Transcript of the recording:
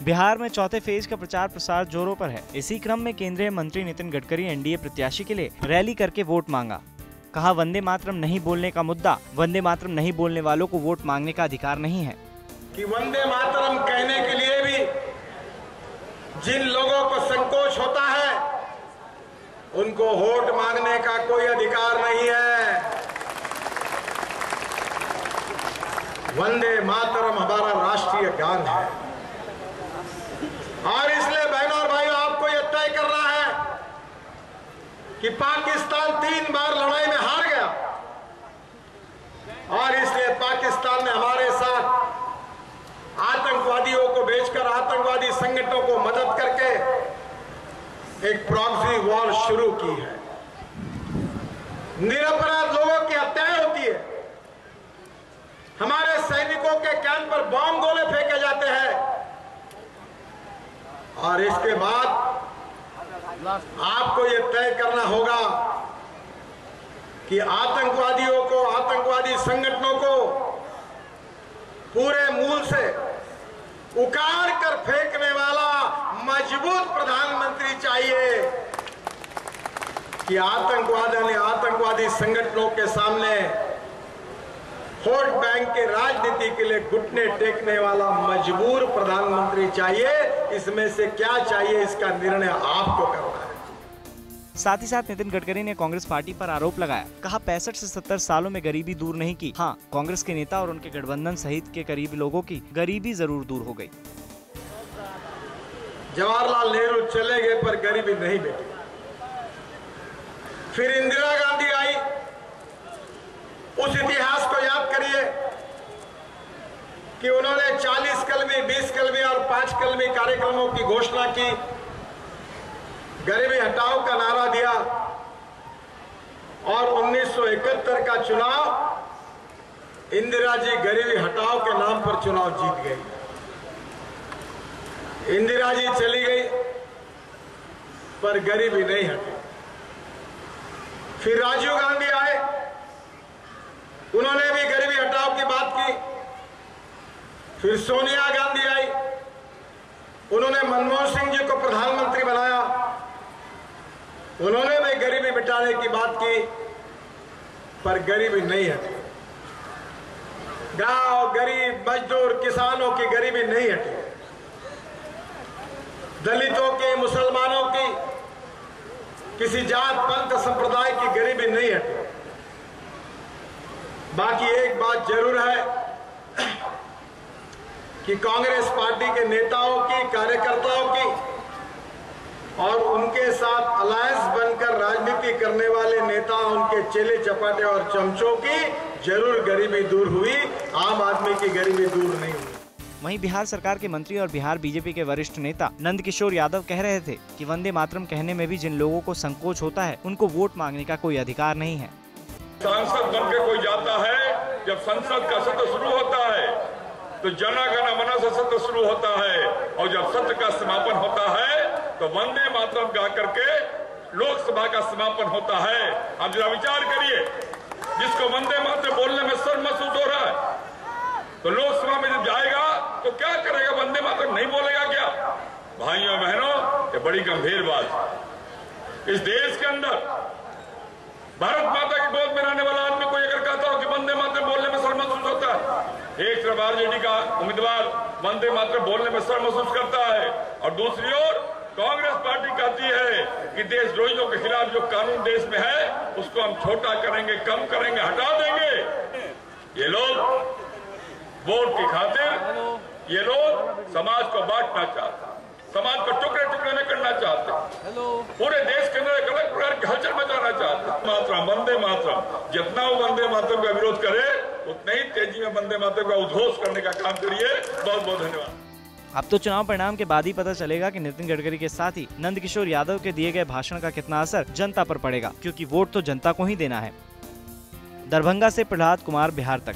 बिहार में चौथे फेज का प्रचार प्रसार जोरों पर है। इसी क्रम में केंद्रीय मंत्री नितिन गडकरी एनडीए प्रत्याशी के लिए रैली करके वोट मांगा। कहा, वंदे मातरम नहीं बोलने का मुद्दा, वंदे मातरम नहीं बोलने वालों को वोट मांगने का अधिकार नहीं है। कि वंदे मातरम कहने के लिए भी जिन लोगों को संकोच होता है, उनको वोट मांगने का कोई अधिकार नहीं है। वंदे मातरम हमारा राष्ट्रीय गान है और इसलिए बहनों और भाइयों, आपको यह तय करना है कि पाकिस्तान 3 बार लड़ाई में हार गया और इसलिए पाकिस्तान ने हमारे साथ आतंकवादियों को भेजकर, आतंकवादी संगठनों को मदद करके एक प्रॉक्सी वॉर शुरू की है। निरपराध लोगों की हत्याएं होती है, हमारे सैनिकों के कैंप पर बम गोले फेंके जाते हैं और इसके बाद आपको यह तय करना होगा कि आतंकवादियों को, आतंकवादी संगठनों को पूरे मूल से उखाड़ कर फेंकने वाला मजबूत प्रधानमंत्री चाहिए कि आतंकवादी संगठनों के सामने वोट बैंक के राजनीति के लिए घुटने टेकने वाला मजबूर प्रधानमंत्री चाहिए। इसमें से क्या चाहिए, इसका निर्णय आपको करना है। साथ ही साथ नितिन गडकरी ने कांग्रेस पार्टी पर आरोप लगाया। कहा, 65 से 70 सालों में गरीबी दूर नहीं की। हाँ, कांग्रेस के नेता और उनके गठबंधन सहित के करीबी लोगों की गरीबी जरूर दूर हो गई। जवाहरलाल नेहरू चले गए पर गरीबी नहीं मिटी। फिर इंदिरा गांधी आई। उस इतिहास को याद करिए कि उन्होंने 40 कलमी, 20 कलमी और 5 कलमी कार्यक्रमों की घोषणा की, गरीबी हटाओ का नारा दिया और 1971 का चुनाव इंदिरा जी गरीबी हटाओ के नाम पर चुनाव जीत गई। इंदिरा जी चली गई पर गरीबी नहीं हटी। फिर राजीव गांधी आए, उन्होंने भी गरीबी हटाओ की बात की। फिर सोनिया गांधी आई, उन्होंने मनमोहन सिंह जी को प्रधानमंत्री बनाया, उन्होंने भी गरीबी मिटाने की बात की पर गरीबी नहीं हटी। गांव गरीब, मजदूर, किसानों की गरीबी नहीं हटी। दलितों की, मुसलमानों की, किसी जात पंथ संप्रदाय की गरीबी नहीं हटी। बाकी एक बात जरूर है कि कांग्रेस पार्टी के नेताओं की, कार्यकर्ताओं की और उनके साथ अलायंस बनकर राजनीति करने वाले नेता, उनके चेले चपाटे और चमचों की जरूर गरीबी दूर हुई, आम आदमी की गरीबी दूर नहीं हुई। वहीं बिहार सरकार के मंत्री और बिहार बीजेपी के वरिष्ठ नेता नंदकिशोर यादव कह रहे थे कि वंदे मातरम कहने में भी जिन लोगों को संकोच होता है, उनको वोट मांगने का कोई अधिकार नहीं है। सांसद बनकर कोई जाता है, जब संसद का सत्र शुरू होता है तो जन गण मन से सत्र शुरू होता है और जब सत्र का समापन होता है तो वंदे मातरम गा करके लोकसभा का समापन होता है। अब जरा विचार करिए, जिसको वंदे मातरम बोलने में शर्म महसूस हो रहा है तो लोकसभा में जब जाएगा तो क्या करेगा? वंदे मातरम नहीं बोलेगा क्या? भाइयों बहनों, ये बड़ी गंभीर बात है। इस देश के अंदर भारत माता की गोद में रहने वाला आदमी कोई अगर कहता हो कि वंदे मातरम बोलने में शर्म महसूस होता है, एक तरफ आरजेडी का उम्मीदवार वंदे मातरम बोलने में शर्म महसूस करता है और दूसरी ओर कांग्रेस पार्टी कहती है कि देशद्रोहियों के खिलाफ जो कानून देश में है उसको हम छोटा करेंगे, कम करेंगे, हटा देंगे। ये लोग वोट की खातिर, ये लोग समाज को बांटना चाहते हैं, समाज को टुकड़े टुकड़े में करना चाहते हैं, पूरे देश के अंदर एक अलग प्रकार की हलचल मचाना चाहते हैं। मातरम, वंदे मातरम, जितना वो वंदे मातरम का विरोध करे उतना ही तेजी में वंदे मातरम का उद्घोष करने का काम करिए। बहुत बहुत धन्यवाद। अब तो चुनाव परिणाम के बाद ही पता चलेगा कि नितिन गडकरी के साथ ही नंदकिशोर यादव के दिए गए भाषण का कितना असर जनता पर पड़ेगा, क्योंकि वोट तो जनता को ही देना है। दरभंगा से प्रहलाद कुमार, बिहार तक।